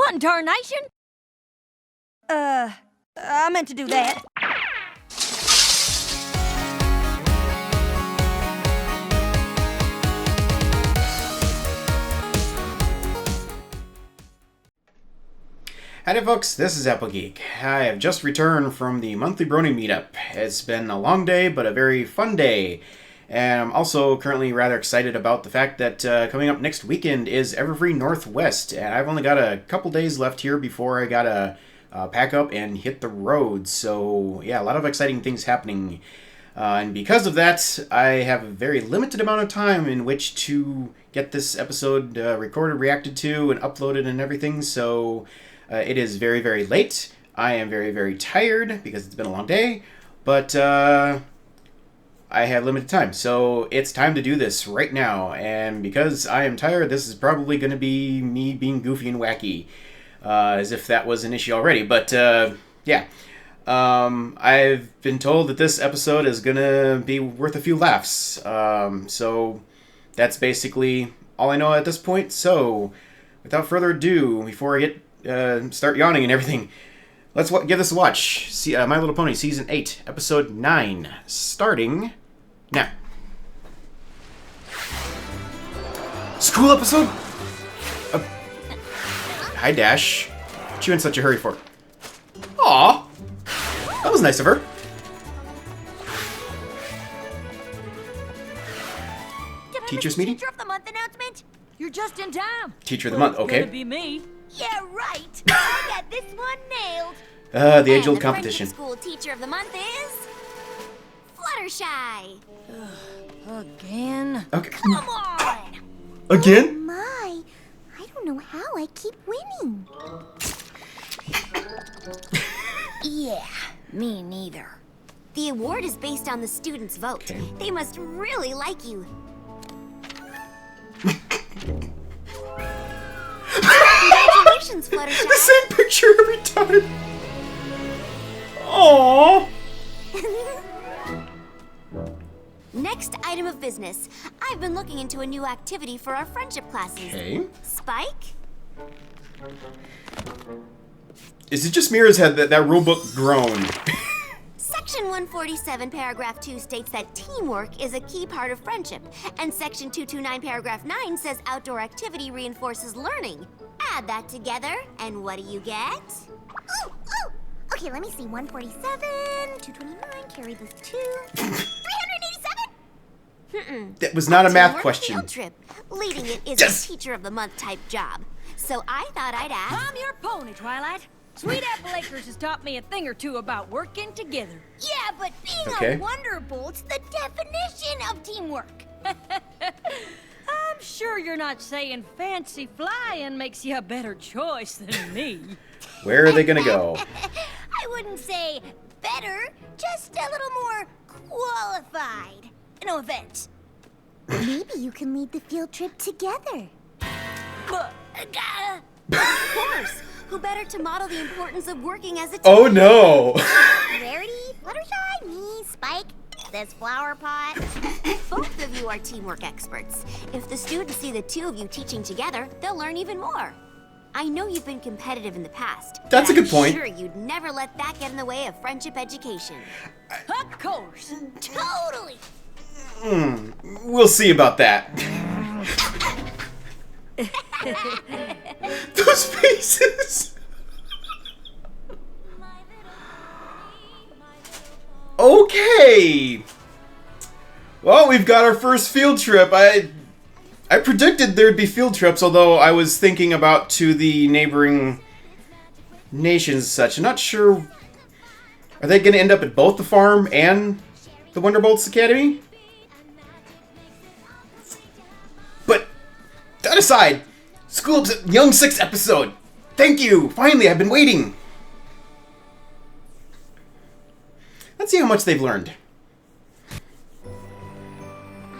fun, tarnation! I meant to do that. Howdy folks, this is Applegeek. I have just returned from the monthly Brony meetup. It's been a long day, but a very fun day. And I'm also currently rather excited about the fact that coming up next weekend is Evergreen Northwest. And I've only got a couple days left here before I gotta pack up and hit the road. So yeah, a lot of exciting things happening. And because of that, I have a very limited amount of time in which to get this episode recorded, reacted to, and uploaded and everything. So it is very, very late. I am very, very tired because it's been a long day, but I have limited time. So it's time to do this right now. And because I am tired, this is probably going to be me being goofy and wacky, as if that was an issue already. But yeah, I've been told that this episode is going to be worth a few laughs. So that's basically all I know at this point. So without further ado, before I get start yawning and everything, let's give this a watch. See, My Little Pony Season 8, Episode 9, starting now. School episode? Hi, Dash. What you in such a hurry for? Aw, that was nice of her. Teachers meeting? Teacher of the month announcement? You're just in time. Teacher of the month, okay. It'll be me. Yeah, right. I got this one nailed. The age-old competition. The school teacher of the month is Fluttershy. Again? Okay. Come on. Again? Oh my, I don't know how I keep winning. Yeah, me neither. The award is based on the students' vote. Okay. They must really like you. Congratulations, Fluttershy. The same picture every time. Aww. Next item of business. I've been looking into a new activity for our friendship classes. Okay. Spike? Is it just me or has that rulebook grown? Section 147, paragraph 2 states that teamwork is a key part of friendship, and Section 229, paragraph 9 says outdoor activity reinforces learning. Add that together, and what do you get? Ooh, ooh! Okay, let me see. 147, 229, carry this 2. 387? That was not a math Teamwork question. Field trip. Leading it is Yes! a teacher of the month type job. So I thought I'd ask. I'm your pony, Twilight. Sweet Apple Acres has taught me a thing or two about working together. Yeah, but being Okay. a Wonderbolt's the definition of teamwork. I'm sure you're not saying fancy flying makes you a better choice than me. Where are they gonna go? I wouldn't say better, just a little more qualified. No offense. Maybe you can lead the field trip together. Of course. Who better to model the importance of working as a team? Oh no! Rarity, Fluttershy, me, Spike, this flower pot. Both of you are teamwork experts. If the students see the two of you teaching together, they'll learn even more. I know you've been competitive in the past. That's a but good point. I'm sure you'd never let that get in the way of friendship education. Of course. Totally. We'll see about that. Those faces! Okay! Well, we've got our first field trip. I predicted there'd be field trips, although I was thinking about to the neighboring nations and such. I'm not sure. Are they going to end up at both the farm and the Wonderbolts Academy? But that aside, School Young 6 episode. Thank you! Finally, I've been waiting! Let's see how much they've learned.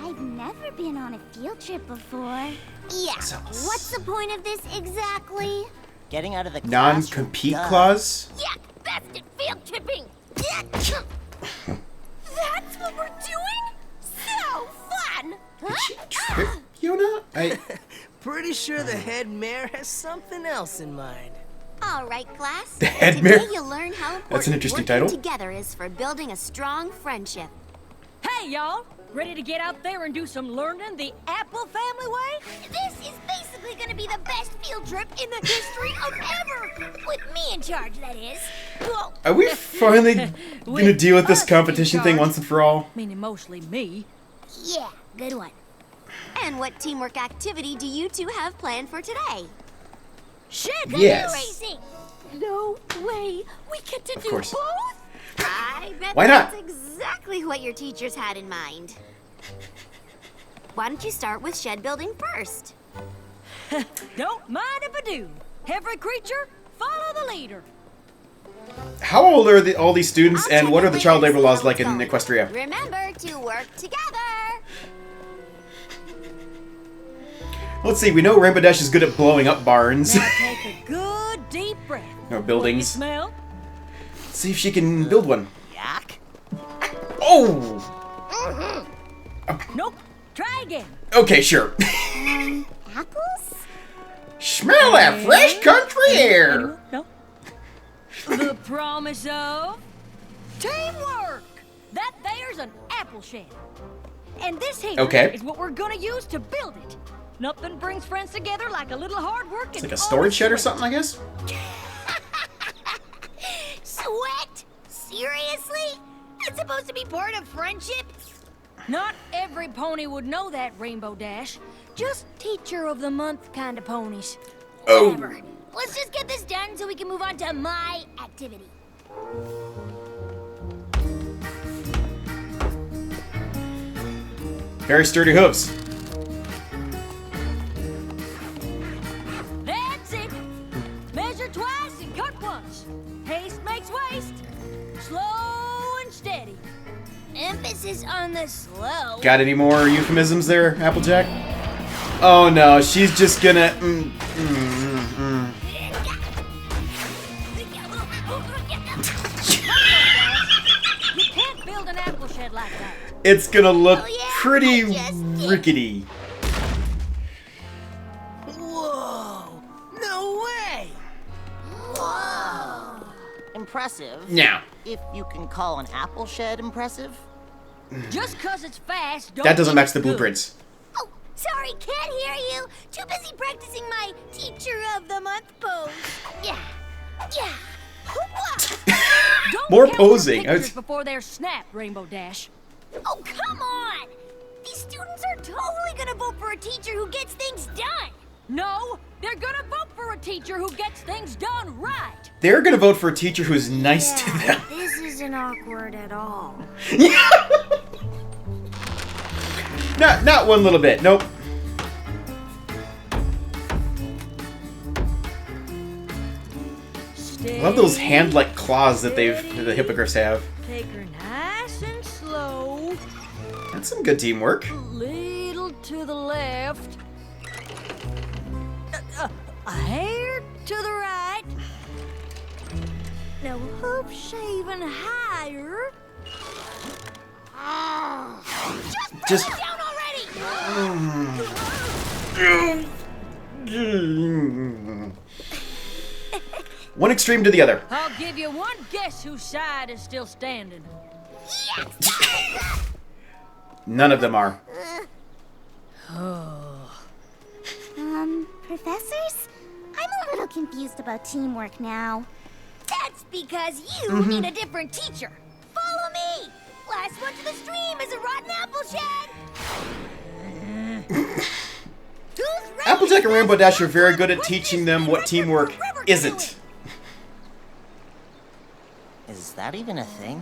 I've never been on a field trip before. Yeah. Zealous. What's the point of this exactly? Getting out of the classroom. Non-compete Duh. clause? Yeah, best at field tripping. That's what we're doing? So fun! Did she trip Fiona? Pretty sure the head mayor has something else in mind. All right, class. The head Today mayor? you'll learn how important That's an interesting working title. together is for building a strong friendship. Hey, y'all! Ready to get out there and do some learning the Apple family way? This is basically gonna be the best field trip in the history of ever! With me in charge, that is. Whoa. Are we finally gonna deal with this competition thing once and for all? Meaning mostly me. Yeah, good one. And what teamwork activity do you two have planned for today? Shed Yes. Racing! No way! We get to do course. both? I bet Why not? that's exactly what your teachers had in mind. Why don't you start with shed building first? Don't mind if I do. Every creature, follow the leader. How old are all these students, I'll and check what it are the later child labor and see laws how like it's in going. Equestria? Remember to work together! Let's see, we know Rainbow Dash is good at blowing up barns. Now take a good deep breath. Or What do you buildings. smell? See if she can build one. Yak? Oh! Nope. Try again. Okay, sure. Apples? Smell that fresh country air! Anyone? No. The promise of teamwork. That there's an apple shed. And this here Okay. is what we're gonna use to build it. Nothing brings friends together like a little hard work. It's like a storage shed or something, I guess? Sweat? Seriously? That's supposed to be part of friendship? Not every pony would know that, Rainbow Dash. Just teacher of the month kind of ponies. Oh. Whatever. Let's just get this done so we can move on to my activity. Very sturdy hooves. That's it. Measure twice and cut once. Haste makes waste. Slow and steady. Emphasis on the slow. Got any more euphemisms there, Applejack? Oh no, she's just gonna. You can't build an apple shed like that. It's gonna look Oh, yeah, pretty I just did. rickety. Whoa! No way! Whoa. Impressive. Now, If you can call an apple shed impressive. Just 'cause it's fast, don't that doesn't mean match the it's good. blueprints. Oh, sorry, can't hear you. Too busy practicing my Teacher of the Month pose. Yeah. Yeah. What? Don't More count your posing. pictures before they're snapped, Rainbow Dash. Oh, come on! These students are totally gonna vote for a teacher who gets things done! No, they're gonna vote for a teacher who gets things done right. They're gonna vote for a teacher who's nice to them. This isn't awkward at all. Not one little bit. Nope. I love those hand-like claws that the hippogriffs have. Take her nice and slow. That's some good teamwork. A little to the left. A hair to the right. Now hoof shaven higher. Just. Down already! One extreme to the other. I'll give you one guess whose side is still standing. None of them are. Professors? I'm a little confused about teamwork now. That's because you need a different teacher. Follow me! Last one to the stream is a rotten apple shed! Who's ready Applejack to and Rainbow dance Dash are very good at with teaching this them what record teamwork forever isn't. doing? Is that even a thing?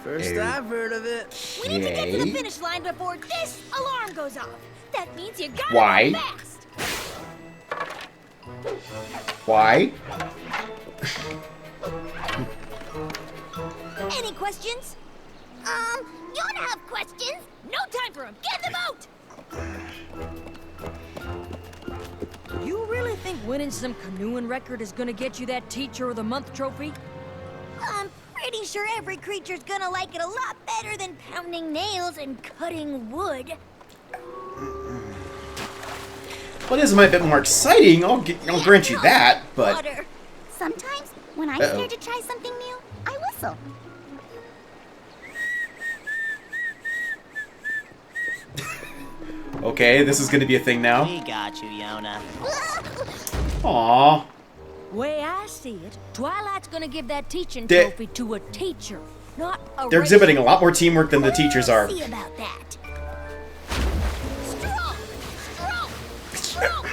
First Ew. I've heard of it. We need to get to the Okay. finish line before this alarm goes off. That means you gotta Why? go fast. Why? Any questions? You wanna have questions? No time for them. Get in the boat! You really think winning some canoeing record is gonna get you that Teacher of the Month trophy? I'm pretty sure every creature's gonna like it a lot better than pounding nails and cutting wood. Well, this might be a bit more exciting. I'll grant you that, but Water. Sometimes, when I'm Uh-oh. scared to try something new, I whistle. okay, this is going to be a thing now. We got you, Yona. Aww. Way I see it, Twilight's gonna give that teaching They- trophy to a teacher, not a They're race. exhibiting a lot more teamwork than the teachers are. See about that. Stroke! Stroke! Stroke!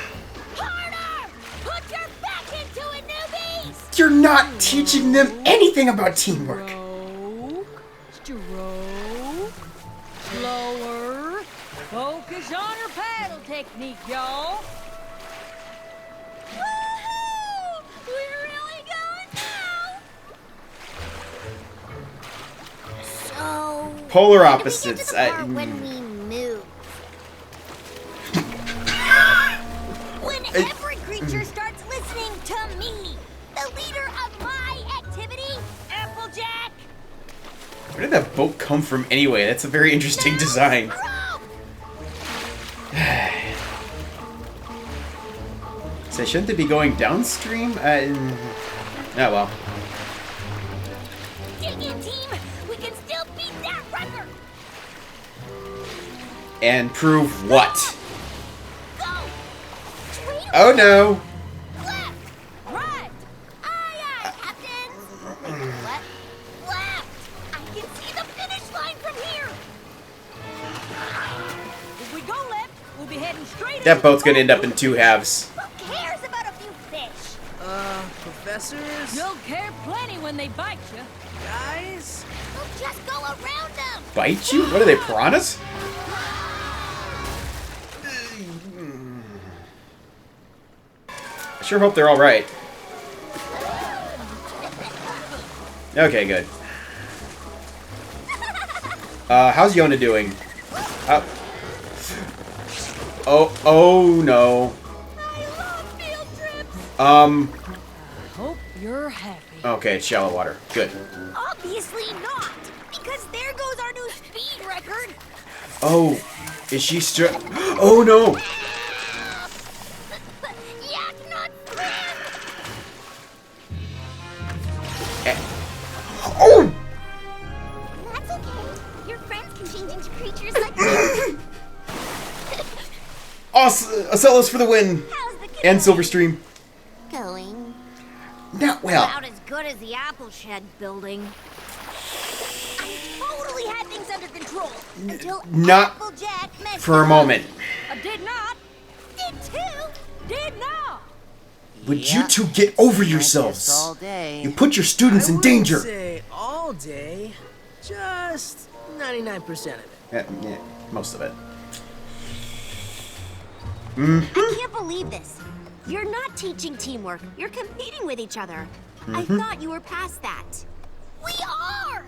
Harder! Put your back into it, newbies! You're not teaching them anything about teamwork. Stroke. Slower. Focus on her paddle technique, y'all. Woohoo! We're really going now! So... Polar when do we get to opposites. the part when we move? When every creature starts listening to me, the leader of my activity, Applejack. Where did that boat come from anyway? That's a very interesting design. So shouldn't they be going downstream? Oh well. Dig in, team. We can still beat that record. And prove what? Go. Straight Oh no. left, right. Aye, aye, Captain. Wait, what? Left. I can see the finish line from here. If we go left, we'll be heading straight. That into boat's the gonna end up in two halves. Who cares about a few fish? Professors? You'll care plenty when they bite you. Guys? We'll just go around them. Bite you? What are they, piranhas? I sure hope they're alright. Okay, good. How's Yona doing? Oh no. I love field trips. Hope you're happy. Okay, it's shallow water. Good. Obviously not, because there goes our new speed record. Oh, is she still? Oh no! Yak not swim. Oh! That's okay. Your friends can change into creatures like you. Ocellos for the win! How's the And canoe Silverstream. going? Not well. About as good as the apple shed building. I totally had things under control until Not Applejack messed For a up. moment. I did not. Did too. Did not. Would Yeah. you two get over Practice yourselves? all day. You put your students I in wouldn't danger. say all day. Just 99% of it. Yeah, most of it. I can't believe this. You're not teaching teamwork. You're competing with each other. I thought you were past that. We are!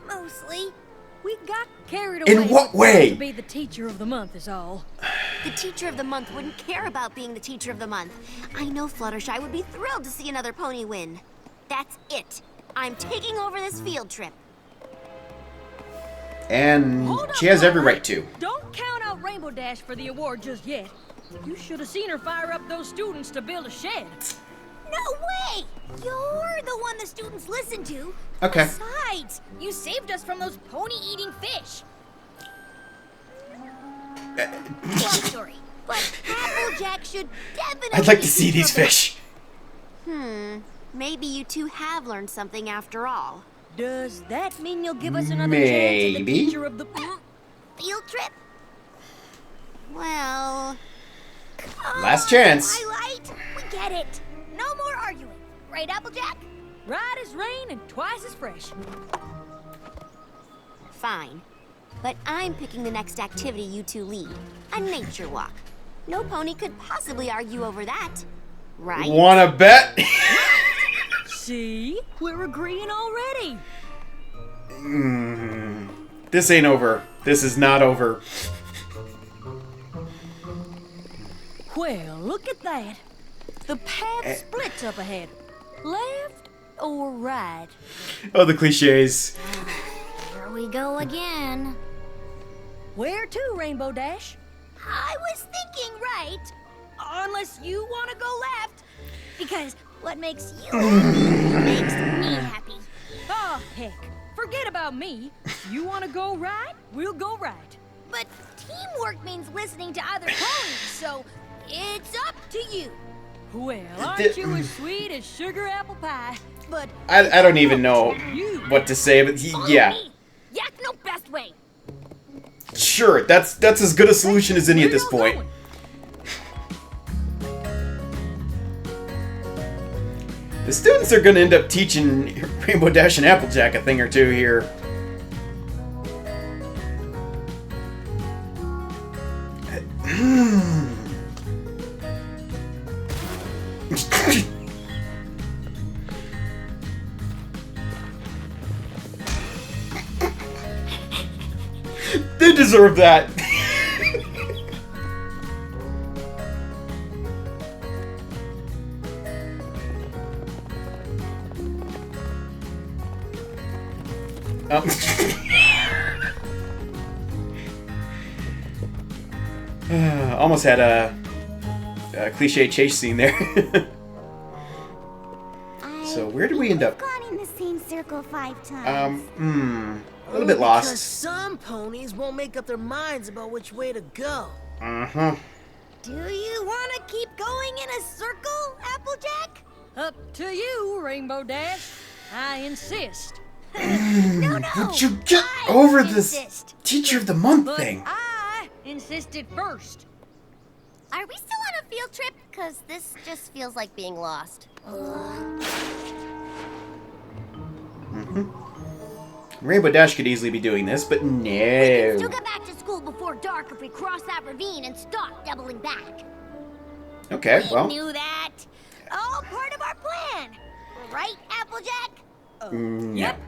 Mostly. We got carried away. In what with way? To be the teacher of the month is all. The teacher of the month wouldn't care about being the teacher of the month. I know Fluttershy would be thrilled to see another pony win. That's it. I'm taking over this field trip. And Hold she up, has every Barbara. right to. Don't count out Rainbow Dash for the award just yet. You should have seen her fire up those students to build a shed. No way! You're the one the students listen to. Okay. Besides, you saved us from those pony-eating fish. Long story, but Applejack should definitely. I'd like to be see these teacher of fish. Maybe you two have learned something after all. Does that mean you'll give us another chance at the Maybe. teacher of the... Field trip? Well. Last chance. Twilight, we get it. No more arguing. Right, Applejack? Right as rain and twice as fresh. Fine. But I'm picking the next activity you two lead. A nature walk. No pony could possibly argue over that. Right? Wanna bet? See? We're agreeing already. This ain't over. This is not over. Well, look at that. The path splits up ahead. Left or right? Oh, the cliches. Here we go again. Where to, Rainbow Dash? I was thinking right, unless you want to go left. Because what makes you happy makes me happy. Oh, heck. Forget about me. You want to go right? We'll go right. But teamwork means listening to other ponies, so it's up to you. Well, aren't you as sweet as sugar apple pie? But I don't even know what to say, but yeah. Me. Yak no best way. Sure, that's as good a solution as any at this point. The students are going to end up teaching Rainbow Dash and Applejack a thing or two here. They deserve that. Almost had a cliche chase scene there. So where did we end up? Gone in the same circle 5 times. A little bit lost. Because some ponies won't make up their minds about which way to go. Do you want to keep going in a circle, Applejack? up to you, Rainbow Dash. I insist. No. Would you get I over this insist. Teacher of the Month But thing? I insisted first. Are we still on a field trip? Because this just feels like being lost. Rainbow Dash could easily be doing this, but Still no. get back to school before dark if we cross that ravine and stop doubling back. Okay, We well. knew that. All part of our plan. Right, Applejack? Yep.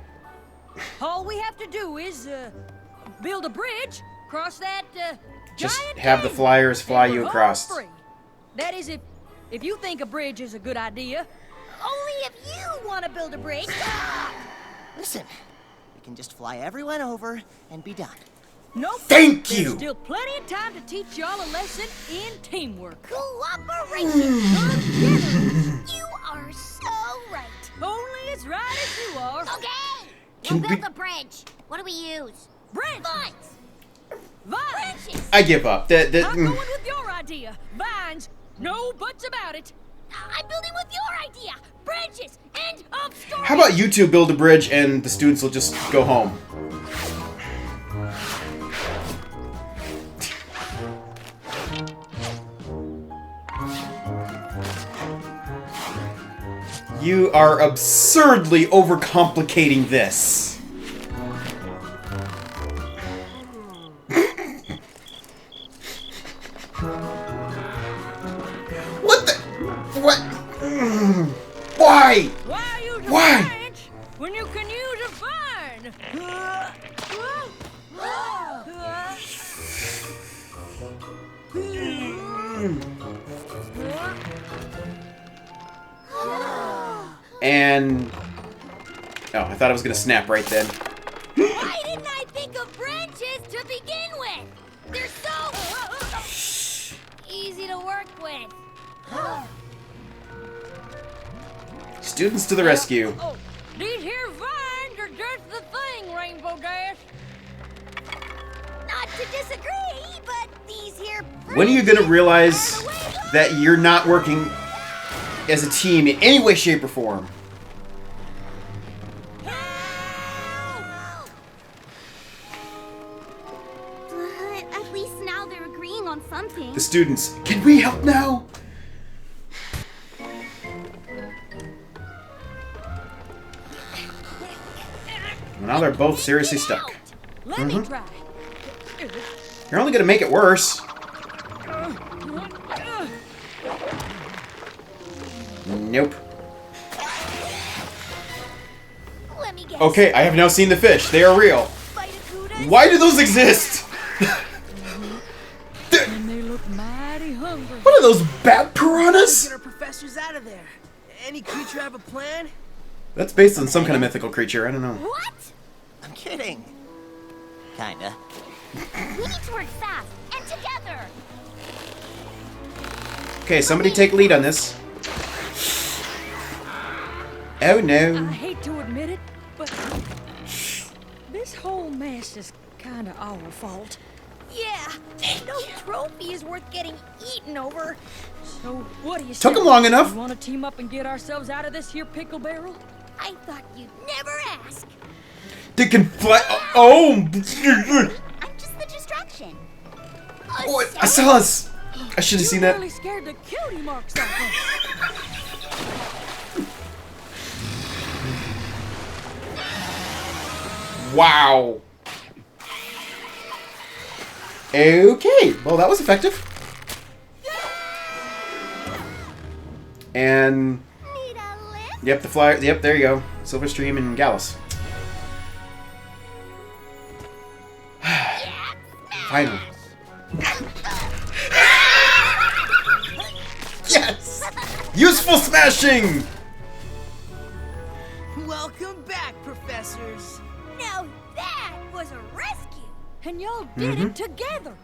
All we have to do is build a bridge, cross that Just giant have the canyon, flyers fly and you we're home across. free. That is, if you think a bridge is a good idea. Only if you want to build a bridge. Listen, we can just fly everyone over and be done. Nope. Thank There's you. still plenty of time to teach y'all a lesson in teamwork. Cooperation. Together. You are so right. Only as right as you are. Okay. Can We'll build we- a bridge. What do we use? Branch. Vines. Vines. Branches. I give up. I'm going with your idea. Vines. No buts about it. I'm building with your idea. Branches. End of story. How about you two build a bridge and the students will just go home? You are absurdly overcomplicating this. What the? What? Why? Why use a Why? branch when you can use a vine? And oh, I thought I was gonna snap right then. Why didn't I think of branches to begin with? They're so easy to work with. Students to the rescue. Oh, these here vines are just the thing, Rainbow Dash. Not to disagree, but these here When are you gonna branches realize are the way to go. that you're not working as a team in any way, shape, or form? But at least now they're agreeing on something. The students, can we help now? Well, now they're both seriously stuck. Let me try. You're only gonna make it worse. Nope. Let me guess. Okay, I have now seen the fish. They are real. Vitacudas? Why do those exist? And they look mighty hungry. What are those bat Let's piranhas? get our professors out of there. Any creature have a plan? That's based on some kind of mythical creature. I don't know. What? I'm kidding. Kinda. We need to work fast and together. Okay, somebody take lead on this. Oh I no. hate to admit it, but this whole mess is kind of our fault. Yeah, no trophy is worth getting eaten over. So what do you say? Took him long enough. You want to team up and get ourselves out of this here pickle barrel? I thought you'd never ask. They can fly. Oh! I'm just the distraction. Oh, I saw us. I should have seen that. Really scared the cutie marks off us. Wow. Okay. Well, that was effective. And Need a lift? yep, the flyer. Yep, there you go. Silverstream and Gallus. Finally. Yes! Useful smashing! Welcome back, professors. Now that was a rescue. And y'all did it together.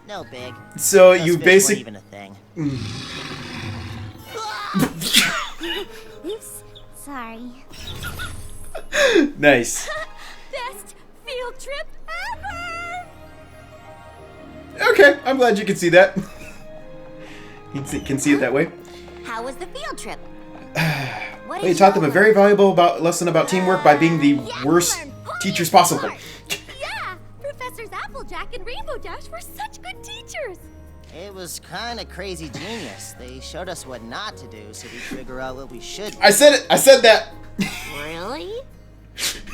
No big. So Those you fish basically... weren't even a thing. Oops, sorry. Nice. Best field trip ever. Okay, I'm glad you can see that. You can see it that way. How was the field trip? What Well, you taught them a very valuable lesson about teamwork by being the worst teachers possible. Yeah, Professors Applejack and Rainbow Dash were such good teachers. It was kind of crazy genius. They showed us what not to do so we'd figure out what we should do. I said it. I said that. Really?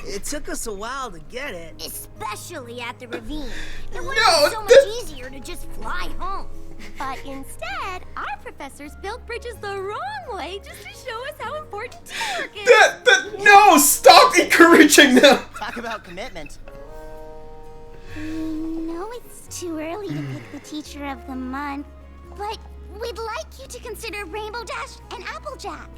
It took us a while to get it. Especially at the ravine. It would No, have been so much this- easier to just fly home. But instead, our professors built bridges the wrong way just to show us how important teamwork is. No, stop encouraging them. Talk about commitment. No, it's too early to pick the teacher of the month, but we'd like you to consider Rainbow Dash and Applejack.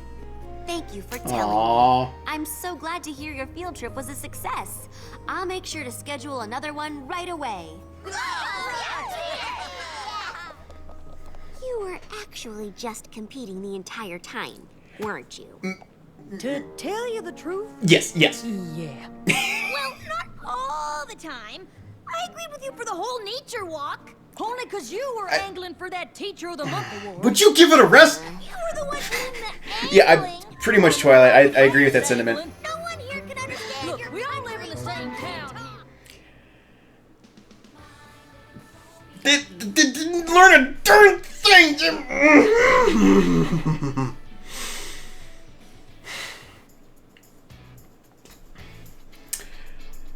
Thank you for telling me. Aww. I'm so glad to hear your field trip was a success. I'll make sure to schedule another one right away. You were actually just competing the entire time, weren't you? To tell you the truth, Yes, yes. yeah. Well, not all the time. I agreed with you for the whole nature walk. Only because you were angling for that Teacher of the Month award. Would you give it a rest? You were the one doing the angling. Yeah, pretty much Twilight. I agree with that sentiment. No one here can understand Look, your we all live in the same town here. They didn't learn a darn thing.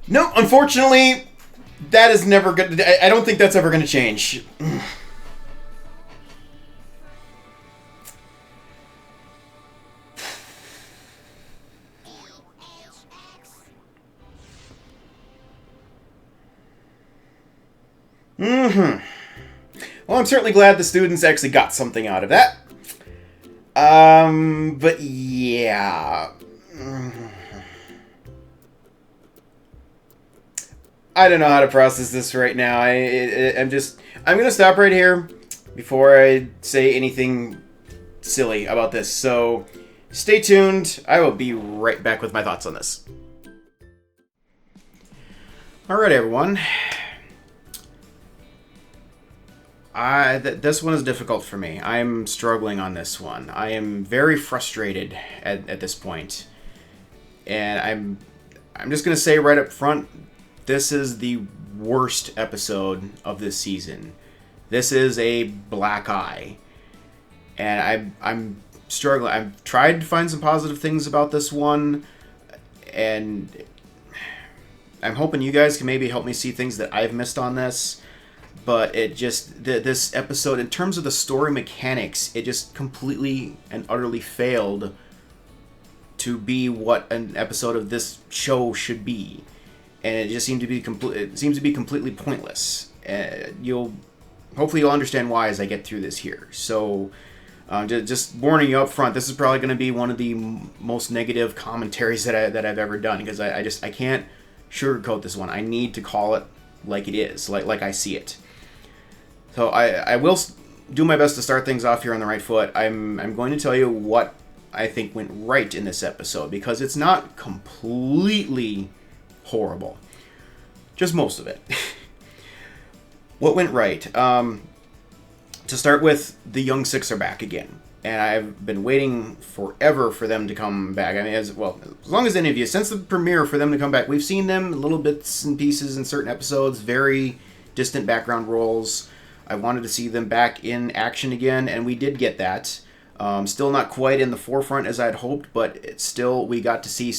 No, unfortunately, that is never good. I don't think that's ever going to change. Well, I'm certainly glad the students actually got something out of that. But yeah. I don't know how to process this right now. I'm gonna stop right here before I say anything silly about this. So stay tuned. I will be right back with my thoughts on this. All right, everyone. This one is difficult for me. I'm struggling on this one. I am very frustrated at this point. And I'm just going to say right up front, this is the worst episode of this season. This is a black eye. And I'm struggling. I've tried to find some positive things about this one. And I'm hoping you guys can maybe help me see things that I've missed on this. But it just, this episode, in terms of the story mechanics, it just completely and utterly failed to be what an episode of this show should be. And it just seemed to be completely pointless. Hopefully you'll understand why as I get through this here. So, just warning you up front, this is probably going to be one of the most negative commentaries that I've ever done, because I can't sugarcoat this one. I need to call it like it is, like I see it. So I will do my best to start things off here on the right foot. I'm going to tell you what I think went right in this episode, because it's not completely horrible. Just most of it. What went right? To start with, the Young Six are back again. And I've been waiting forever for them to come back. I mean, as long as any of you, since the premiere, for them to come back. We've seen them little bits and pieces in certain episodes, very distant background roles. I wanted to see them back in action again, and we did get that. Still not quite in the forefront as I'd hoped, but it's still, we got to see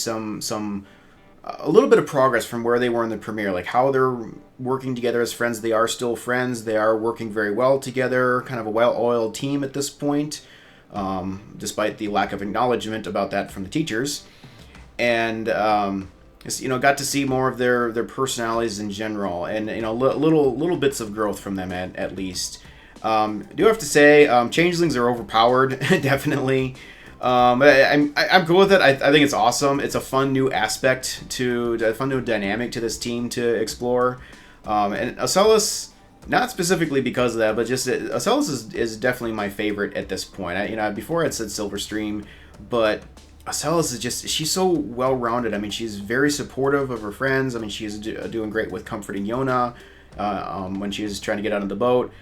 a little bit of progress from where they were in the premiere, like how they're working together as friends. They are still friends. They are working very well together, kind of a well-oiled team at this point, despite the lack of acknowledgement about that from the teachers. And got to see more of their personalities in general, and little bits of growth from them at least. I do have to say, changelings are overpowered, definitely. I'm cool with it. I think it's awesome. It's a fun new aspect a fun new dynamic to this team to explore. And Ocellus, not specifically because of that, but just Ocellus is definitely my favorite at this point. Before I'd said Silverstream, but Ocellus is she's so well-rounded. I mean, she's very supportive of her friends. I mean, she's doing great with comforting Yona when she was trying to get out of the boat.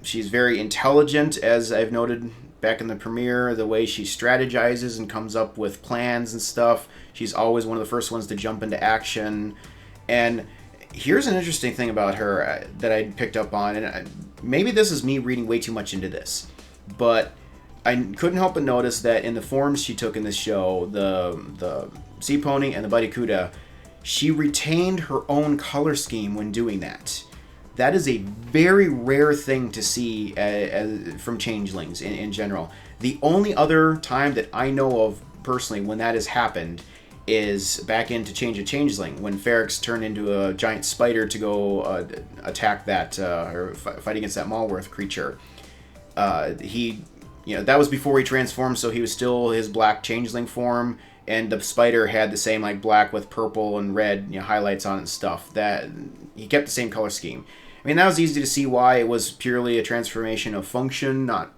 She's very intelligent, as I've noted back in the premiere, the way she strategizes and comes up with plans and stuff. She's always one of the first ones to jump into action. And here's an interesting thing about her that I picked up on, and maybe this is me reading way too much into this, but I couldn't help but notice that in the forms she took in this show, the Sea Pony and the Barracuda, she retained her own color scheme when doing that. That is a very rare thing to see from changelings in general. The only other time that I know of personally when that has happened is back into Change a Changeling, when Ferrex turned into a giant spider to go attack that, or fight against that Malworth creature. That was before he transformed, so he was still his black changeling form, and the spider had the same like black with purple and red highlights on it and stuff. That he kept the same color scheme. I mean, that was easy to see why. It was purely a transformation of function, not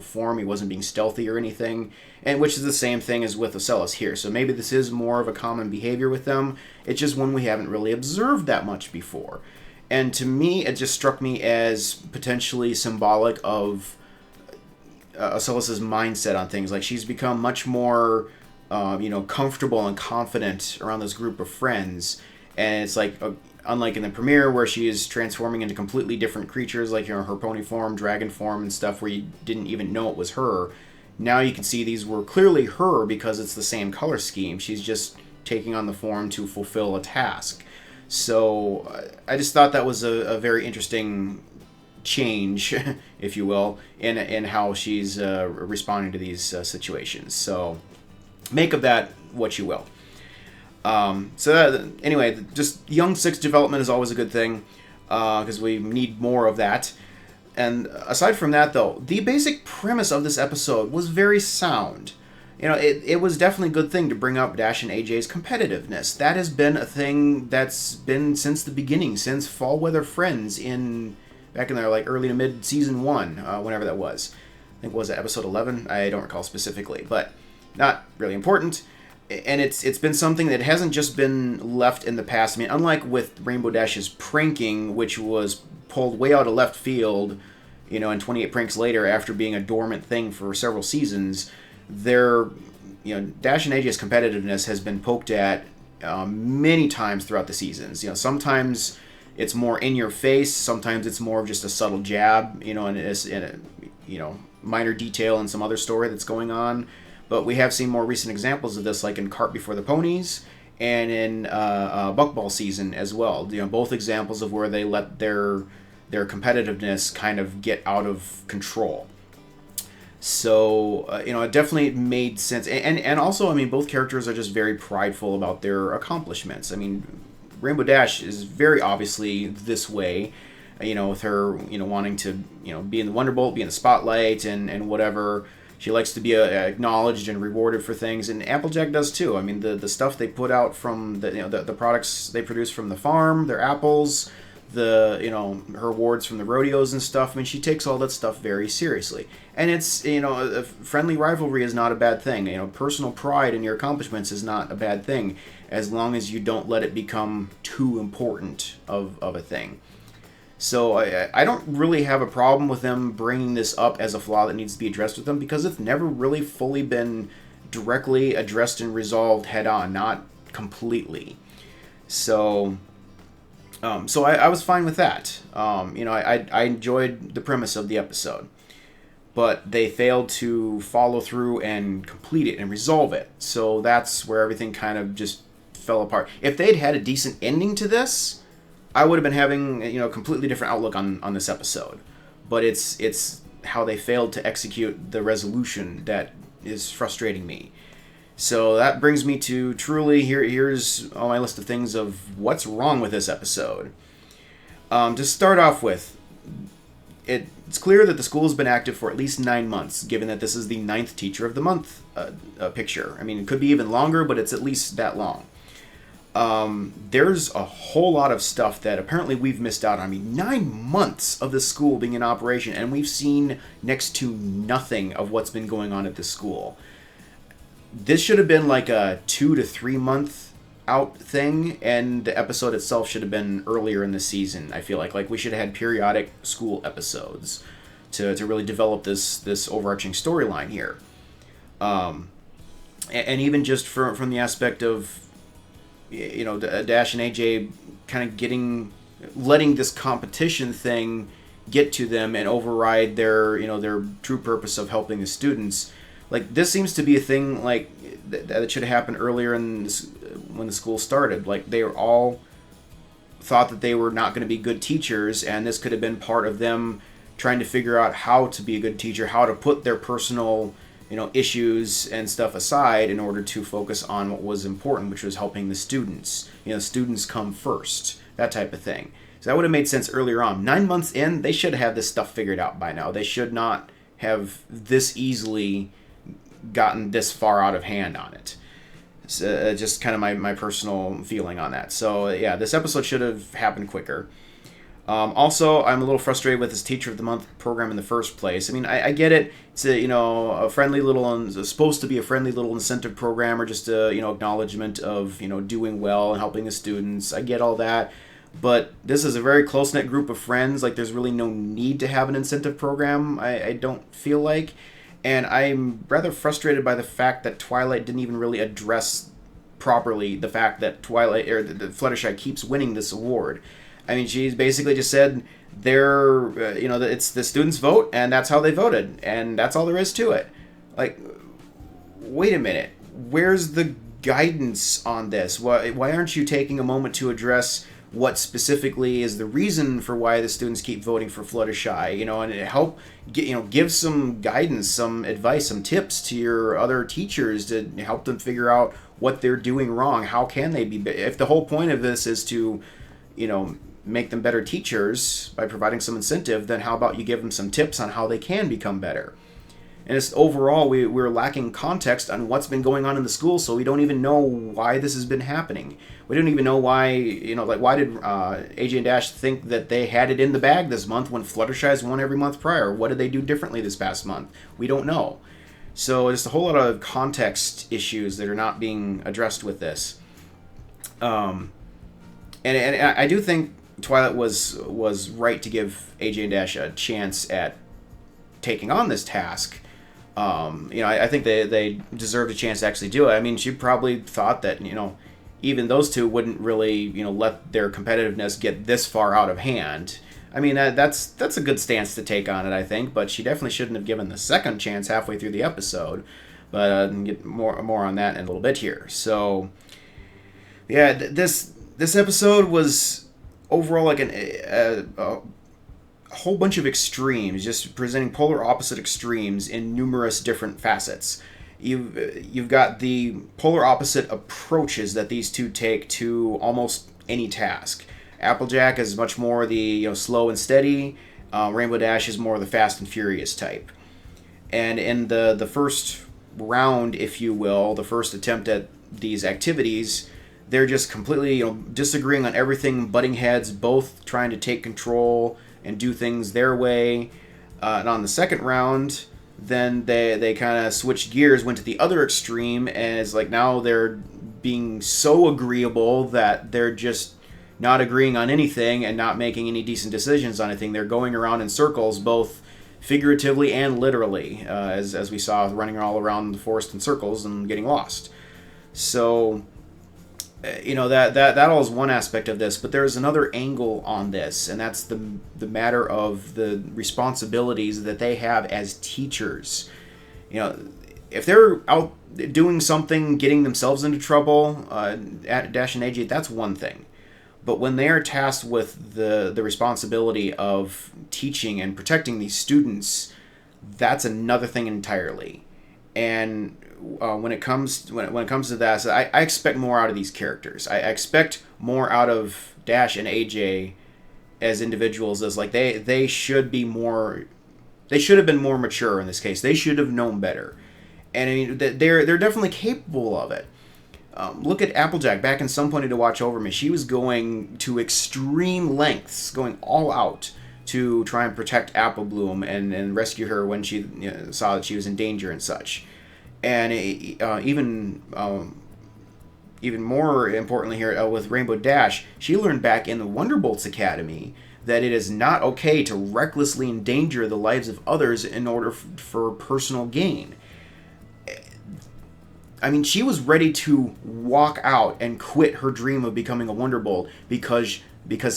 form. He wasn't being stealthy or anything, and which is the same thing as with Ocellus here. So maybe this is more of a common behavior with them. It's just one we haven't really observed that much before. And to me, it just struck me as potentially symbolic of Ocellus's mindset on things. Like, she's become much more, comfortable and confident around this group of friends. And it's like, unlike in the premiere where she is transforming into completely different creatures, like her pony form, dragon form, and stuff, where you didn't even know it was her. Now you can see these were clearly her because it's the same color scheme. She's just taking on the form to fulfill a task. So I just thought that was a very interesting change, if you will, in how she's responding to these situations. So make of that what you will. Anyway, just Young Six development is always a good thing, because we need more of that. And aside from that, though, the basic premise of this episode was very sound. It was definitely a good thing to bring up Dash and AJ's competitiveness. That has been a thing that's been since the beginning, since Fall Weather Friends back in their early to mid season 1, whenever that was. I think, was it episode 11? I don't recall specifically, but not really important. And it's been something that hasn't just been left in the past. I mean, unlike with Rainbow Dash's pranking, which was pulled way out of left field, and 28 pranks later after being a dormant thing for several seasons, Dash and AJ's competitiveness has been poked at many times throughout the seasons. Sometimes it's more in your face, sometimes it's more of just a subtle jab, and it's in a minor detail in some other story that's going on. But we have seen more recent examples of this, like in Cart Before the Ponies and in Buckball season as well. Both examples of where they let their competitiveness kind of get out of control. So, it definitely made sense. And also, I mean, both characters are just very prideful about their accomplishments. I mean, Rainbow Dash is very obviously this way, with her, wanting to, be in the Wonderbolt, be in the spotlight and whatever. She likes to be acknowledged and rewarded for things, and Applejack does too. I mean, the stuff they put out from the products they produce from the farm, their apples, the, her awards from the rodeos and stuff. I mean, she takes all that stuff very seriously. And it's, a friendly rivalry is not a bad thing. Personal pride in your accomplishments is not a bad thing, as long as you don't let it become too important of a thing. So I don't really have a problem with them bringing this up as a flaw that needs to be addressed with them, because it's never really fully been directly addressed and resolved head on, not completely. So I was fine with that. I enjoyed the premise of the episode, but they failed to follow through and complete it and resolve it. So that's where everything kind of just fell apart. If they'd had a decent ending to this, I would have been having a completely different outlook on this episode. But it's how they failed to execute the resolution that is frustrating me. So that brings me to truly, here's all my list of things of what's wrong with this episode. To start off with, it's clear that the school has been active for at least 9 months, given that this is the 9th Teacher of the Month picture. I mean, it could be even longer, but it's at least that long. There's a whole lot of stuff that apparently we've missed out on. I mean, 9 months of the school being in operation, and we've seen next to nothing of what's been going on at this school. This should have been like a 2 to 3 month out thing, and the episode itself should have been earlier in the season. I feel like we should have had periodic school episodes to really develop this overarching storyline here. And even just from the aspect of Dash and AJ kind of letting this competition thing get to them and override their true purpose of helping the students. Like, this seems to be a thing like that should have happened earlier when the school started. Like, they were all thought that they were not going to be good teachers, and this could have been part of them trying to figure out how to be a good teacher, how to put their personal issues and stuff aside in order to focus on what was important, which was helping the students. Students come first, that type of thing. So that would have made sense earlier on. 9 months in, they should have this stuff figured out by now. They should not have this easily gotten this far out of hand on it. So, just kind of my personal feeling on that. So yeah, this episode should have happened quicker. Also, I'm a little frustrated with this Teacher of the Month program in the first place. I mean, I get it. It's a friendly little, supposed to be a friendly little incentive program, or just a acknowledgement of doing well and helping the students. I get all that, but this is a very close knit group of friends. Like, there's really no need to have an incentive program. I don't feel like, and I'm rather frustrated by the fact that Twilight didn't even really address properly the fact that Twilight or the Fluttershy keeps winning this award. I mean, she's basically just said it's the students' vote, and that's how they voted, and that's all there is to it. Like, wait a minute, where's the guidance on this? Why aren't you taking a moment to address what specifically is the reason for why the students keep voting for Fluttershy? And help give some guidance, some advice, some tips to your other teachers to help them figure out what they're doing wrong. How can they be? If the whole point of this is to make them better teachers by providing some incentive, then how about you give them some tips on how they can become better? And it's overall, we're lacking context on what's been going on in the school, so we don't even know why this has been happening. We don't even know why, why did AJ and Dash think that they had it in the bag this month when Fluttershy's won every month prior? What did they do differently this past month? We don't know. So there's a whole lot of context issues that are not being addressed with this. And I do think Twilight was right to give AJ and Dash a chance at taking on this task. I think they deserved a chance to actually do it. I mean, she probably thought that, even those two wouldn't really, let their competitiveness get this far out of hand. I mean, that's a good stance to take on it, I think, but she definitely shouldn't have given the second chance halfway through the episode. But get more on that in a little bit here. So, yeah, this episode was overall like a whole bunch of extremes, just presenting polar opposite extremes in numerous different facets. You've got the polar opposite approaches that these two take to almost any task. Applejack is much more the slow and steady. Rainbow Dash is more the fast and furious type. And in the first round, if you will, the first attempt at these activities, they're just completely, disagreeing on everything, butting heads, both trying to take control and do things their way. And on the second round, then they kind of switched gears, went to the other extreme, and it's like now they're being so agreeable that they're just not agreeing on anything and not making any decent decisions on anything. They're going around in circles, both figuratively and literally, as we saw, running all around the forest in circles and getting lost. So, that all is one aspect of this, but there's another angle on this, and that's the matter of the responsibilities that they have as teachers. If they're out doing something, getting themselves into trouble, Dash and AJ, that's one thing. But when they are tasked with the responsibility of teaching and protecting these students, that's another thing entirely. And when it comes to that, I expect more out of these characters. I expect more out of Dash and AJ as individuals. As like they should be more. They should have been more mature in this case. They should have known better. And I mean, they're definitely capable of it. Look at Applejack. Back in Some Pony to Watch Over Me, she was going to extreme lengths, going all out to try and protect Apple Bloom and rescue her when she saw that she was in danger and such. And even more importantly here, with Rainbow Dash, she learned back in the Wonderbolts Academy that it is not okay to recklessly endanger the lives of others in order for personal gain. I mean, she was ready to walk out and quit her dream of becoming a Wonderbolt because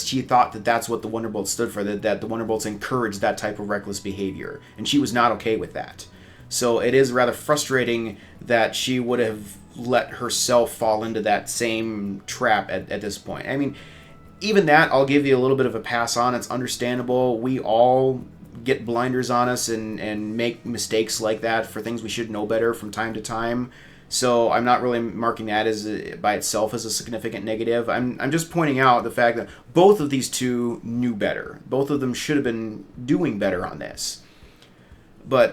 she thought that that's what the Wonderbolts stood for, that the Wonderbolts encouraged that type of reckless behavior, and she was not okay with that. So it is rather frustrating that she would have let herself fall into that same trap at this point. I mean, even that, I'll give you a little bit of a pass on. It's understandable. We all get blinders on us and make mistakes like that for things we should know better from time to time. So I'm not really marking that as by itself as a significant negative. I'm just pointing out the fact that both of these two knew better. Both of them should have been doing better on this. But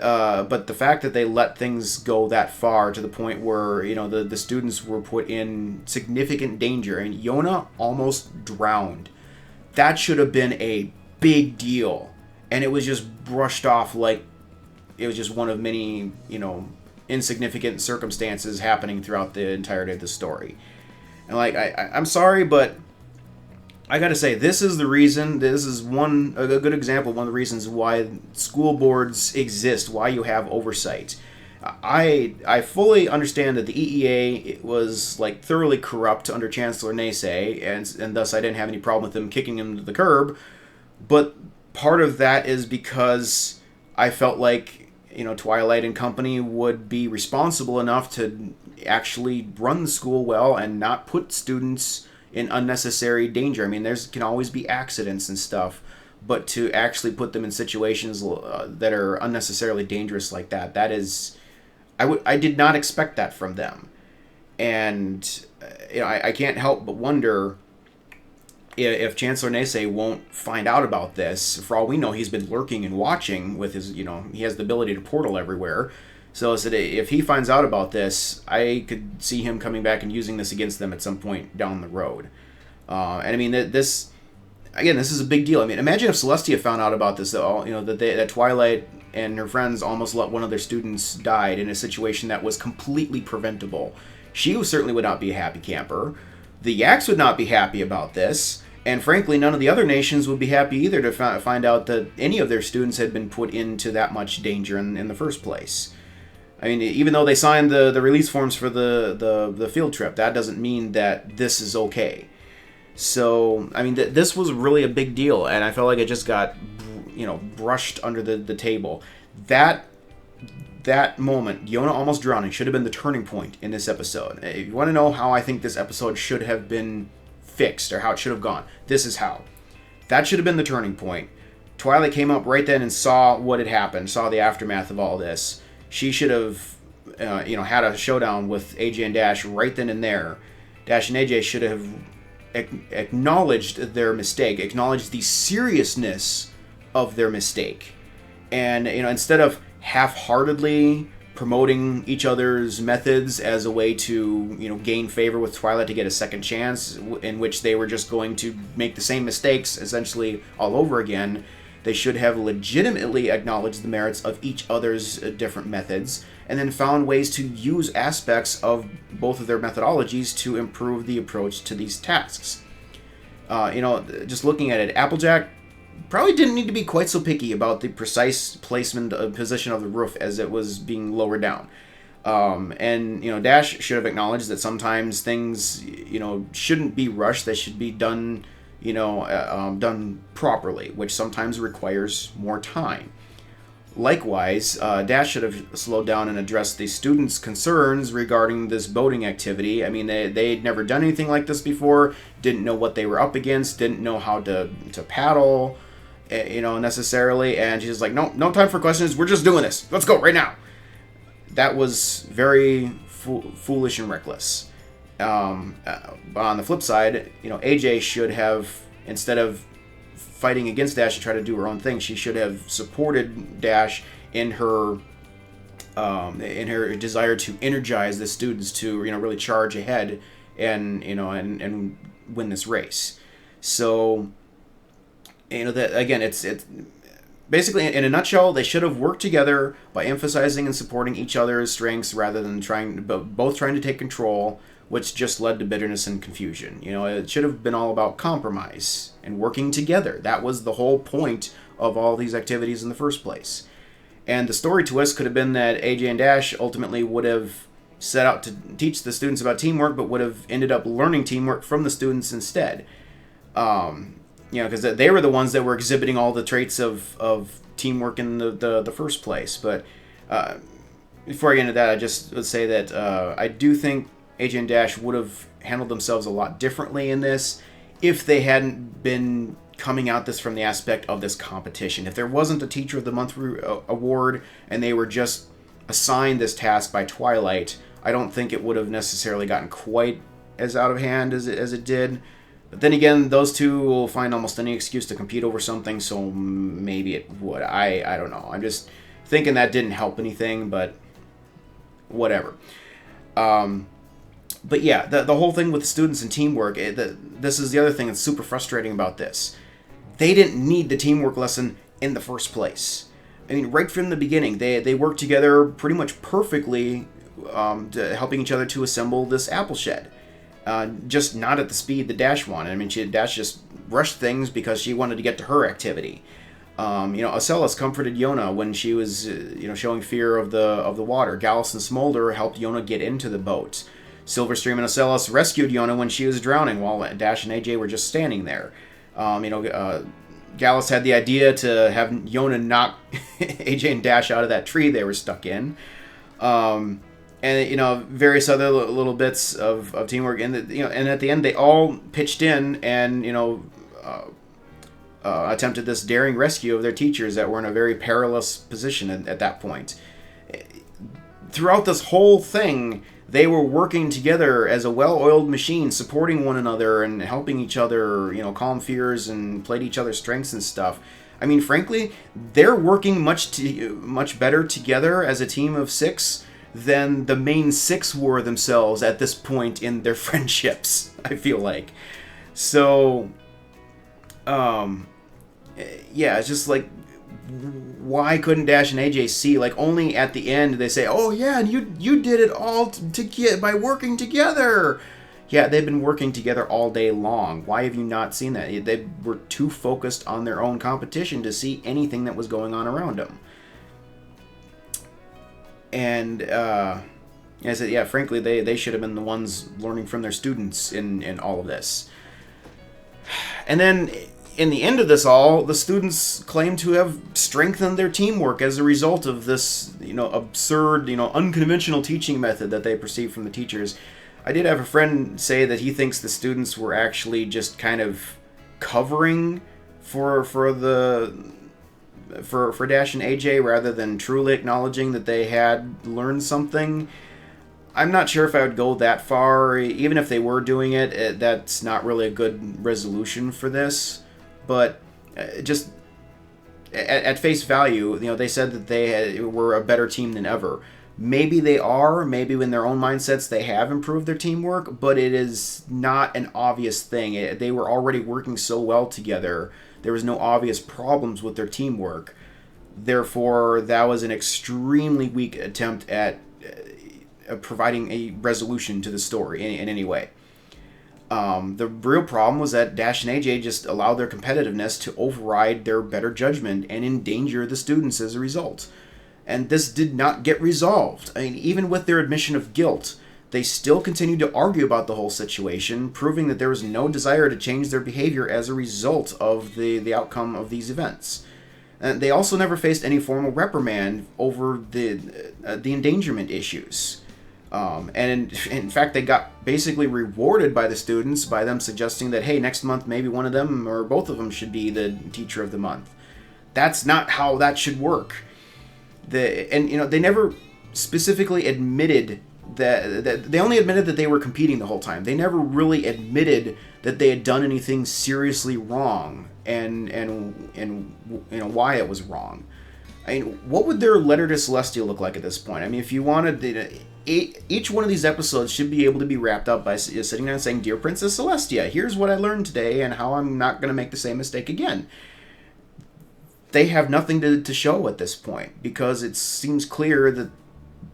the fact that they let things go that far to the point where the students were put in significant danger, and Yona almost drowned. That should have been a big deal, and it was just brushed off like it was just one of many insignificant circumstances happening throughout the entirety of the story. And I'm sorry, but I gotta say, this is the reason, this is a good example of one of the reasons why school boards exist, why you have oversight. I fully understand that the EEA was thoroughly corrupt under Chancellor Nasei, and thus I didn't have any problem with them kicking him to the curb, but part of that is because I felt like Twilight and company would be responsible enough to actually run the school well and not put students in unnecessary danger. I mean, can always be accidents and stuff, but to actually put them in situations that are unnecessarily dangerous like that is, I did not expect that from them. And I can't help but wonder if Chancellor Nasei won't find out about this. For all we know, he's been lurking and watching with his, he has the ability to portal everywhere. So if he finds out about this, I could see him coming back and using this against them at some point down the road. And I mean, this is a big deal. I mean, imagine if Celestia found out about this, that Twilight and her friends almost let one of their students die in a situation that was completely preventable. She certainly would not be a happy camper. The Yaks would not be happy about this. And frankly, none of the other nations would be happy either to find out that any of their students had been put into that much danger in the first place. I mean, even though they signed the release forms for the field trip, that doesn't mean that this is okay. So, I mean, this was really a big deal, and I felt like it just got, brushed under the table. That moment, Yona almost drowning, should have been the turning point in this episode. If you want to know how I think this episode should have been fixed, or how it should have gone, this is how. That should have been the turning point. Twilight came up right then and saw what had happened, saw the aftermath of all this. She should have, had a showdown with AJ and Dash right then and there. Dash and AJ should have acknowledged their mistake, acknowledged the seriousness of their mistake. And, instead of half-heartedly promoting each other's methods as a way to, gain favor with Twilight to get a second chance, in which they were just going to make the same mistakes essentially all over again. They should have legitimately acknowledged the merits of each other's different methods, and then found ways to use aspects of both of their methodologies to improve the approach to these tasks. Just looking at it, Applejack probably didn't need to be quite so picky about the precise placement of position of the roof as it was being lowered down. Dash should have acknowledged that sometimes things, shouldn't be rushed. They should be done, done properly, which sometimes requires more time. Likewise, Dash should have slowed down and addressed the students' concerns regarding this boating activity. I mean, they'd never done anything like this before, didn't know what they were up against, didn't know how to paddle, necessarily, and she's like, no time for questions, we're just doing this. Let's go right now. That was very foolish and reckless. On the flip side, AJ should have, instead of fighting against Dash to try to do her own thing, she should have supported Dash in her desire to energize the students to really charge ahead and win this race. So that again, it's basically, in a nutshell, they should have worked together by emphasizing and supporting each other's strengths rather than both trying to take control, which just led to bitterness and confusion. It should have been all about compromise and working together. That was the whole point of all these activities in the first place. And the story twist could have been that AJ and Dash ultimately would have set out to teach the students about teamwork, but would have ended up learning teamwork from the students instead. Because they were the ones that were exhibiting all the traits of teamwork in the first place. But before I get into that, I just would say that I do think AJ and Dash would have handled themselves a lot differently in this if they hadn't been coming at this from the aspect of this competition. If there wasn't a Teacher of the Month award and they were just assigned this task by Twilight, I don't think it would have necessarily gotten quite as out of hand as it did. But then again, those two will find almost any excuse to compete over something, so maybe it would. I don't know. I'm just thinking that didn't help anything, but whatever. But yeah, the whole thing with the students and teamwork, this is the other thing that's super frustrating about this. They didn't need the teamwork lesson in the first place. I mean, right from the beginning, they worked together pretty much perfectly, helping each other to assemble this apple shed. Just not at the speed that Dash wanted. I mean, Dash just rushed things because she wanted to get to her activity. Ocellus comforted Yona when she was, showing fear of the water. Gallus and Smolder helped Yona get into the boat. Silverstream and Ocellus rescued Yona when she was drowning, while Dash and AJ were just standing there. Gallus had the idea to have Yona knock AJ and Dash out of that tree they were stuck in. And various other little bits of teamwork, and and at the end they all pitched in and attempted this daring rescue of their teachers that were in a very perilous position at that point. Throughout this whole thing, they were working together as a well-oiled machine, supporting one another and helping each other, calm fears and play to each other's strengths and stuff. I mean, frankly, they're working much better together as a team of 6 than the main 6 were themselves at this point in their friendships, I feel like. So, it's just like, why couldn't Dash and AJ see? Like, only at the end they say, oh yeah, and you did it all by working together. Yeah, they've been working together all day long. Why have you not seen that? They were too focused on their own competition to see anything that was going on around them. And I said, yeah, frankly, they should have been the ones learning from their students in all of this. And then, in the end of this all, the students claim to have strengthened their teamwork as a result of this, absurd, unconventional teaching method that they perceived from the teachers. I did have a friend say that he thinks the students were actually just kind of covering for Dash and AJ rather than truly acknowledging that they had learned something. I'm not sure if I would go that far. Even if they were doing it, that's not really a good resolution for this. But just at face value, they said that they were a better team than ever. Maybe they are. Maybe in their own mindsets they have improved their teamwork, but it is not an obvious thing. They were already working so well together. There was no obvious problems with their teamwork. Therefore, that was an extremely weak attempt at providing a resolution to the story in any way. The real problem was that Dash and AJ just allowed their competitiveness to override their better judgment and endanger the students as a result. And this did not get resolved. I mean, even with their admission of guilt, they still continued to argue about the whole situation, proving that there was no desire to change their behavior as a result of the outcome of these events. And they also never faced any formal reprimand over the endangerment issues. And in fact, they got basically rewarded by the students by them suggesting that, hey, next month maybe one of them or both of them should be the teacher of the month. That's not how that should work. They never specifically admitted that they only admitted that they were competing the whole time. They never really admitted that they had done anything seriously wrong and why it was wrong. I mean, what would their letter to Celestia look like at this point? I mean, if you wanted each one of these episodes should be able to be wrapped up by sitting there and saying, "Dear Princess Celestia, here's what I learned today and how I'm not going to make the same mistake again." They have nothing to show at this point because it seems clear that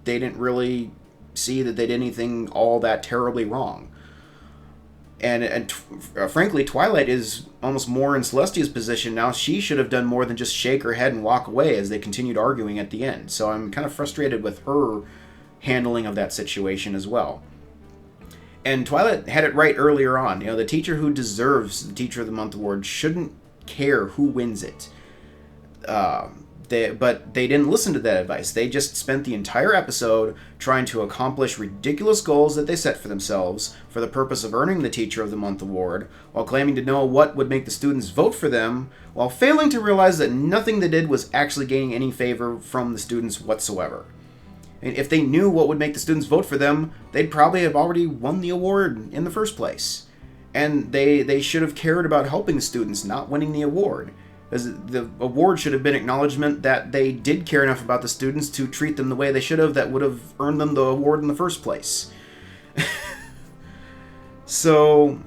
they didn't really see that they did anything all that terribly wrong. And frankly, Twilight is almost more in Celestia's position now. She should have done more than just shake her head and walk away as they continued arguing at the end. So I'm kind of frustrated with her handling of that situation as well. And Twilight had it right earlier on. The teacher who deserves the Teacher of the Month award shouldn't care who wins it. But they didn't listen to that advice. They just spent the entire episode trying to accomplish ridiculous goals that they set for themselves for the purpose of earning the Teacher of the Month award, while claiming to know what would make the students vote for them, while failing to realize that nothing they did was actually gaining any favor from the students whatsoever. And if they knew what would make the students vote for them, they'd probably have already won the award in the first place. And they should have cared about helping the students, not winning the award. As the award should have been acknowledgement that they did care enough about the students to treat them the way they should have, that would have earned them the award in the first place. So,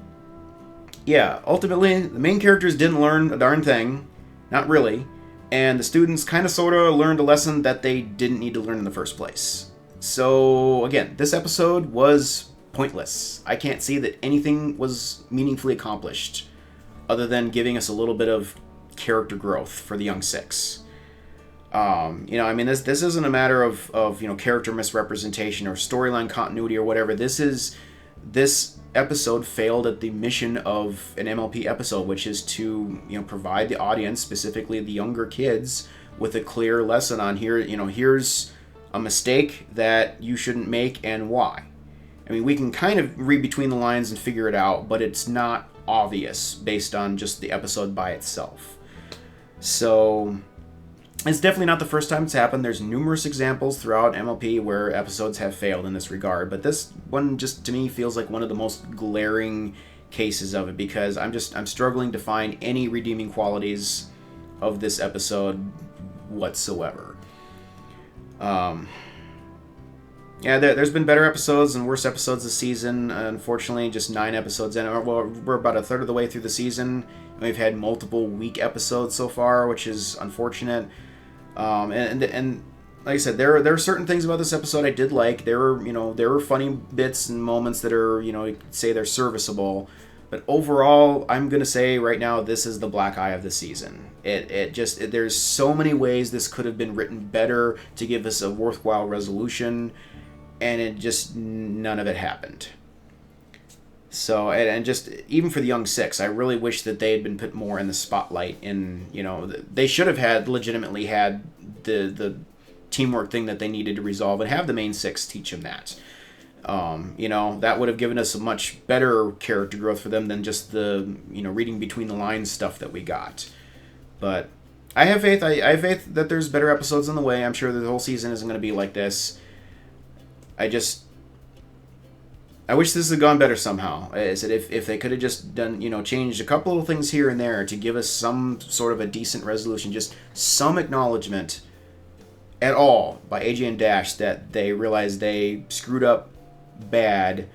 yeah, ultimately, the main characters didn't learn a darn thing. Not really. And the students kind of sort of learned a lesson that they didn't need to learn in the first place. So, again, this episode was pointless. I can't see that anything was meaningfully accomplished other than giving us a little bit of character growth for the young six. This isn't a matter of character misrepresentation or storyline continuity or whatever. This episode failed at the mission of an MLP episode, which is to provide the audience, specifically the younger kids, with a clear lesson on here's a mistake that you shouldn't make and why. I mean, we can kind of read between the lines and figure it out, but it's not obvious based on just the episode by itself. So, it's definitely not the first time it's happened. There's numerous examples throughout MLP where episodes have failed in this regard, but this one just, to me, feels like one of the most glaring cases of it, because I'm struggling to find any redeeming qualities of this episode whatsoever. There's been better episodes and worse episodes this season. Unfortunately, just 9 episodes in. Well, we're about a third of the way through the season. We've had multiple weak episodes so far, which is unfortunate. And like I said, there are certain things about this episode I did like. There were funny bits and moments that are, you could say they're serviceable. But overall, I'm gonna say right now, this is the black eye of the season. There's so many ways this could have been written better to give us a worthwhile resolution, and none of it happened. So, and just even for the young six, I really wish that they had been put more in the spotlight. They should have legitimately had the teamwork thing that they needed to resolve, and have the main six teach them that. That would have given us a much better character growth for them than just the reading between the lines stuff that we got. But I have faith. I have faith that there's better episodes on the way. I'm sure the whole season isn't going to be like this. I wish this had gone better somehow. I said if they could have just done, changed a couple of things here and there to give us some sort of a decent resolution, just some acknowledgement at all by AJ and Dash that they realized they screwed up bad,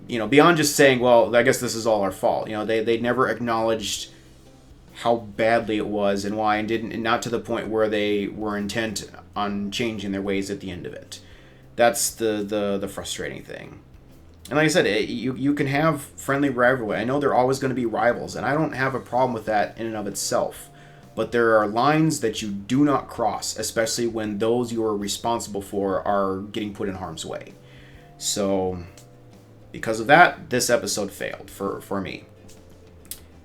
you know, beyond just saying, well, I guess this is all our fault. You know, they never acknowledged how badly it was and why, and not to the point where they were intent on changing their ways at the end of it. That's the frustrating thing. And like I said, you can have friendly rivalry. I know they're always going to be rivals, and I don't have a problem with that in and of itself. But there are lines that you do not cross, especially when those you are responsible for are getting put in harm's way. So, because of that, this episode failed for me.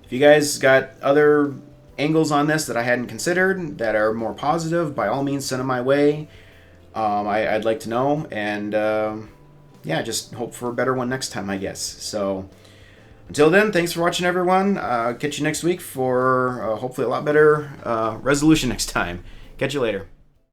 If you guys got other angles on this that I hadn't considered that are more positive, by all means send them my way. I'd like to know, and yeah, just hope for a better one next time, I guess. So, until then, thanks for watching, everyone. Catch you next week for hopefully a lot better resolution next time. Catch you later.